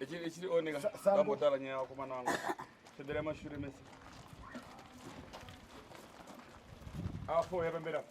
Ichiri oneka ngambotala nyaya wakomana wangu. Sedere mashure mese. Afo yapembera.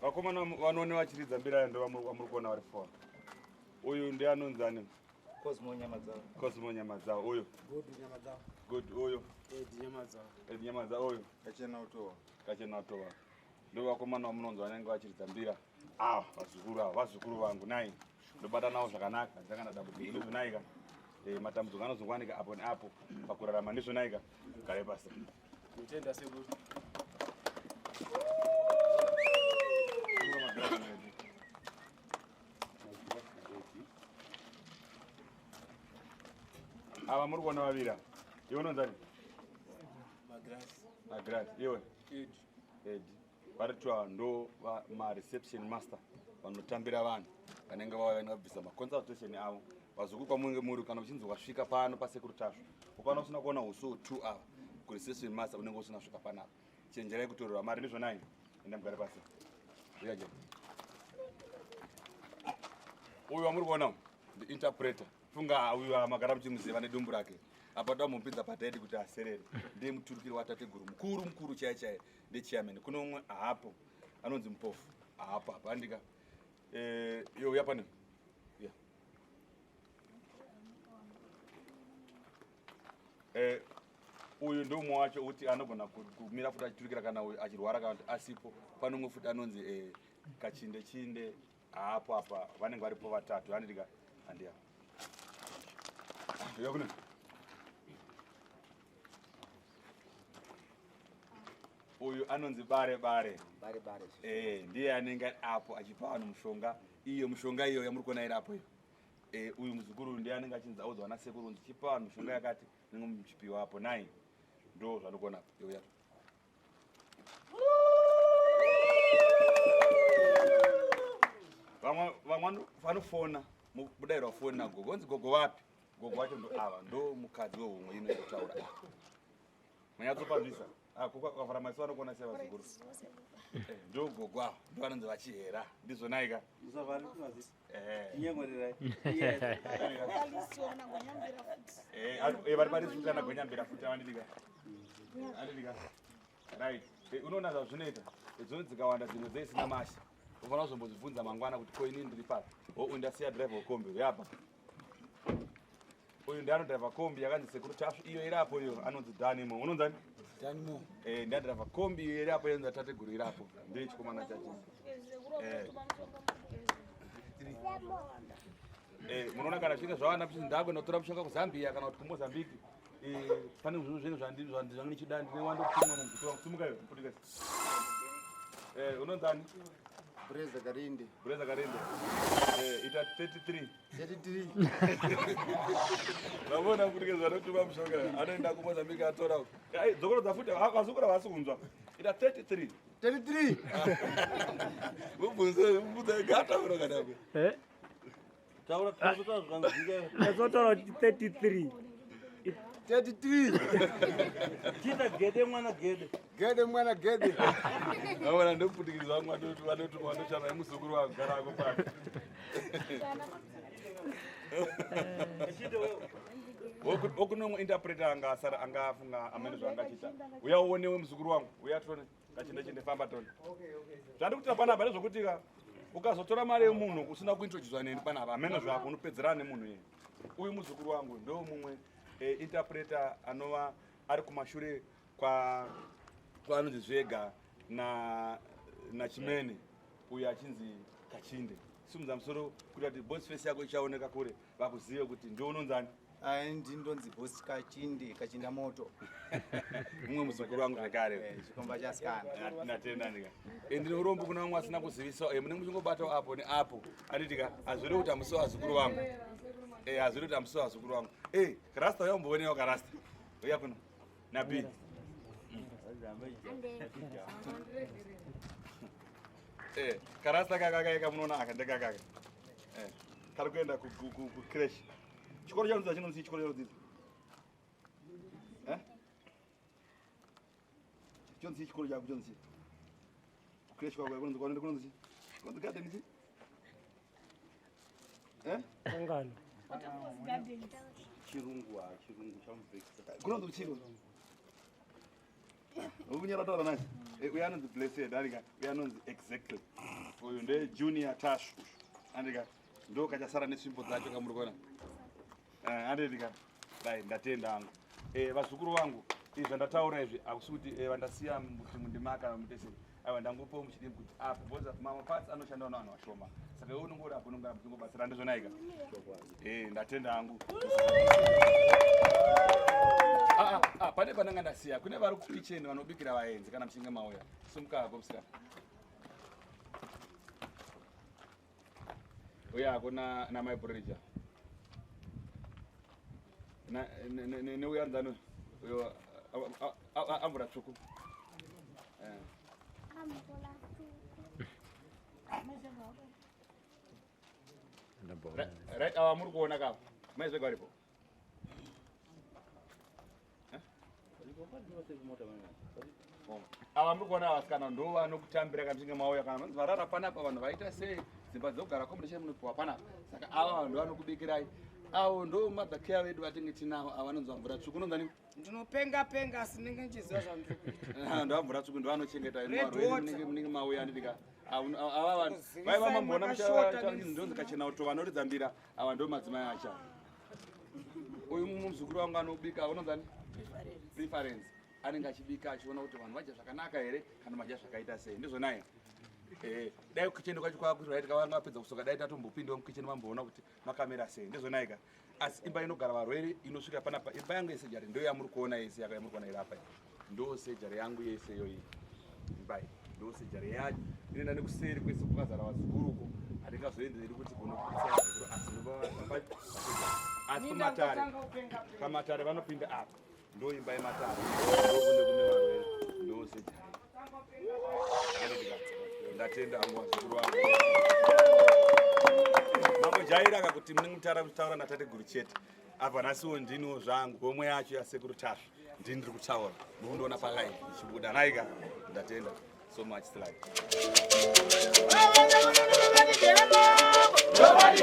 Wakomana vanone vachiridza mbira ndo vamurikuona vari 4. Uyu ndi anonzi ani? Cosmo Nyamadzao. Cosmo Nyamadzao. Uyu Good Nyamadzao. Good. Uyu Nyamadzao. Nyamadzao. Uyu Kachena Otowa. Ndo vakomana vamunonzi vanenge vachiridza mbira. Vazukuru vangu nai ndobata nawo zvakanaka dzakana dambudziko ndizvonaika matambudziko anozongwanika apo neapo pakurarama ndizvonaika gare pasi Mutenda sekuru. ava muri kuona vavira iwe unonzani Magras. Iwe Ed. varitiwa ndo ma-reception master vanotambira vanhu vanenge vauya vanenge vabvisa maconsultation avo vazukuru kwamunenge muri kana uchinzi wasvika pano pasekuru Tasvu ukana usina kuona usuwo 2 ava ku-reception master unenge usina svika panapa chenjerai kutorerwa mari ndizvonai enda mugare pasi uyaje uyu wamuri kuona the interpreter funga uyu amagara muchimuziva nedumbu rake apa tamupinza pataiti kuti aserere ndiye muturukiri watateguru mukuru chaiye ndechairman kuno umwe hapo anonzi mupofu hapo andika yo yapane uyu ndo umwe wacho kuti anogona kumira futi achiturukira kana uyu achirwara kana kuti asipo pano umwe futi anonzi kachinde hapo apa vanenge varipo vatatu andika andiya yakune uyu anonzi bare ndiye anenge apo achipa vanhu mushonga iyo yamuri kuona iri apo iyo uyu muzukuru ndiye anenge achinzi audzwa nasekuru unzi chipa vanhu mushonga yakati ninge muchipiwa apo nai ndo zvandokuona apo iyo yato vamwe vanofona mudairwa foni nagogo onzi gogo vapi gogo wacho ndo ava ndo mukadzi wehumwe inoitaura manyatsopanzvisa kwavhara maiso vanokuona sei vazukuru ndo gogo ava ndo vanonzi vachihera ndizvonaika vari parisukana gonyambira futi avandidika right unoona zvazvinoita dzoni dzikawanda dzimwe dzeisina masha ufanira kuzombozvibvunza mangwana kuti ko inini ndiri papi uyu ndasiya driver wekombi uyapa uyu ndi anodriver kombi yakanzi sekuru Tasvu iyo iri apo iyo anonzi Danimo unonzani Danimo ndi adriver kombi iyo iri apo inonzi tateguru iri apo ndiye chikomana chacho munoona kana zvika zvawanda kuti ndakwenda kutora mushonga kuZambia kana kuti kuMozambique pane zvinhu zvangu nichida ndine wandopimwa mumbuto wangu sumuka iyo mputikasi unonzani Breza Garinde ita 33 vavona kuti zvanotuma mushonga anoenda kuMozambique atora dzokoro dzafuta akazukura vasi kunzwa ita 33 mubvunze gataura kadapo taura tazotaura 33 chita gede mwana gede avona ndoputikiriza vamwe vanotuma vanoshama emuzukuru wagara ako pano wokunomwe interpreter angafunga amene zvaangachita uya uonewe muzukuru wangu uya tone kachinde famba tone zvandikuita panapa nezvokutika ukazotora mari yemunhu usina kuintroducwa neni panapa amene zvako unopedzerana nemunhu iye uyu muzukuru wangu ndo mumwe interpreter anova ari kumashure kwaanonzi zvega nachimene uyu achinzi Kachinde simudza musoro kuti kuti boss face yako ichaoneka kure vakuzive kuti ndio unonzani ndinonzi boss Kachinde moto mumwe muzukuru wangu zvekare chikomba chasikana natenda ndika ndinorombo kuna vamwe asina kuzivisa munenge muchingobatawo apo neapo anditika hazviri kuti hamusi vazukuru vangu hazviri kuti hamusi vazukuru vangu karasta uya umbowonewo karasta uya kuno nabi karasta kakakaika munoona aka ndekakaka kari kuenda kucrash chikoro chanodzidza chinonzi chikoro chanodzidza chonzi chikoro chako chonzi kucrash kwako kunonzi garden chi Sangano. Chirungu chamubvekisa. Kunonzi chiro. Ukunyara taura naye. Uya anonzi blessed andika. Uya anonzi exactly. Uyu nde junior Tasvu. Andika ndo kachasara nesvimbo dzacho kamuri kuona. Andika dai ndatenda hangu. Vazukuru vangu izvi zvandataura izvi akusi kuti vandasiya kuti mundimaka muteseri. Aiwa ndangopawo muchidini kuti apo boza mamwe parts anoshandawo navanhu vashoma. Saka iwe unongori apo unongobatsira ndizvonaika. Ndatenda hangu. Pane pananga ndasiya kune vari kukicheni vanobikira vaenzi kana muchinge mauya. Sumuka hako musikana. Uya hako na my brother. Neuya nzano uyo amvura tsvuku. Right, muri kuona kapa maizvega varipo ava muri kuona vasikana ndo vanokutambira kana muchinge mauya kana manzi varara panapa vanhu vaita sei dzimba dzekugara accommodation munopiwa panapa saka ava vanhu vanokubikirai avo ndo madhakeya vedu vatinge tinavo avanonzwa mvura tsvuku unonzani ndinopenga asi ndinenge ndichiziva zvandiri kuita. Ndo mvura tsvuku ndo vanochengeta munenge mauya ndidika ava vanhu vaiva mamboona ndonzi kachena uto vanoridza mbira ava ndo madzimai acha. Uyu muzukuru wangu anobika unonzani preference anenge achibika achiona kuti vanhu vadya zvakanaka here kana madya zvakaita sei ndizvonaye. Dai kukicheni kwacho kwakuti raitika vanga vapedza kusoka dai tatombopindawo mukicheni mamboona kuti makamera sei ndizvonaika. Asi imba inogara varwere inosvika panapa imba yangu yesejari ndo yamuri kuona yese yaka yamuri kuona irapa ndo sejari yangu yese yoyi imba ndo sejari yacho inoenda nekuseri kwese kwakazara vazikuruko handingazoendereri kuti kunokuisa asi pamatare vanopinda apa ndo imba yematare ndokune kune varwere ndo sejari ndatenda hangu vazukuru vangu mambojairaka kuti munenge mutaura natateguru chete apa nasiwo ndiniwo zvangu homwe yacho yasekuru Tasvu ndini ndiri kutaura mukundiona palive ichibuda naika ndatenda so much Sly. Nobody